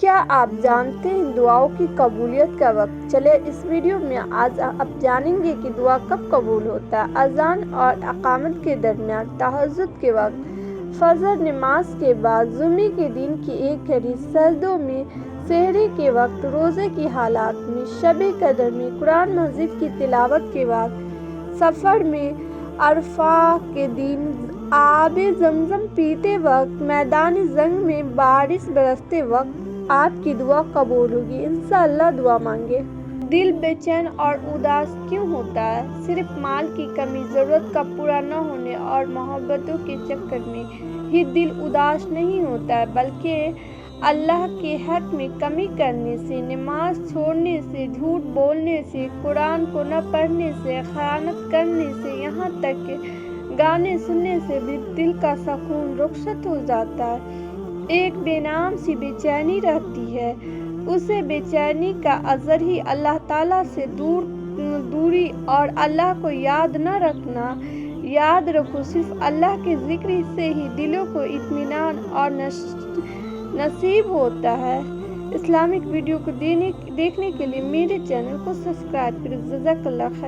کیا آپ جانتے ہیں دعاؤں کی قبولیت کا وقت؟ چلے اس ویڈیو میں آج آپ جانیں گے کہ دعا کب قبول ہوتا ہے۔ اذان اور اقامت کے درمیان، تہجد کے وقت، فجر نماز کے بعد، جمعے کے دن کی ایک گھڑی، سجدوں میں، سحری کے وقت، روزے کی حالات میں، شب قدر میں، قرآن مجید کی تلاوت کے بعد، سفر میں، عرفہ کے دن، آب زمزم پیتے وقت، میدان جنگ میں بارش برستے وقت آپ کی دعا قبول ہوگی انشاءاللہ۔ دعا مانگیں۔ دل بے چین اور اداس کیوں ہوتا ہے؟ صرف مال کی کمی، ضرورت کا پورا نہ ہونے اور محبتوں کے چکر میں ہی دل اداس نہیں ہوتا ہے، بلکہ اللہ کے حق میں کمی کرنے سے، نماز چھوڑنے سے، جھوٹ بولنے سے، قرآن کو نہ پڑھنے سے، خیانت کرنے سے، یہاں تک کہ گانے سننے سے بھی دل کا سکون رخصت ہو جاتا ہے۔ ایک بے نام سی بے چینی رہتی ہے، اسے بے چینی کا اثر ہی اللہ تعالیٰ سے دوری اور اللہ کو یاد نہ رکھنا۔ یاد رکھو، صرف اللہ کے ذکر سے ہی دلوں کو اطمینان اور نصیب ہوتا ہے۔ اسلامک ویڈیو کو دیکھنے کے لیے میرے چینل کو سبسکرائب کریں۔ جزاک اللہ خیر۔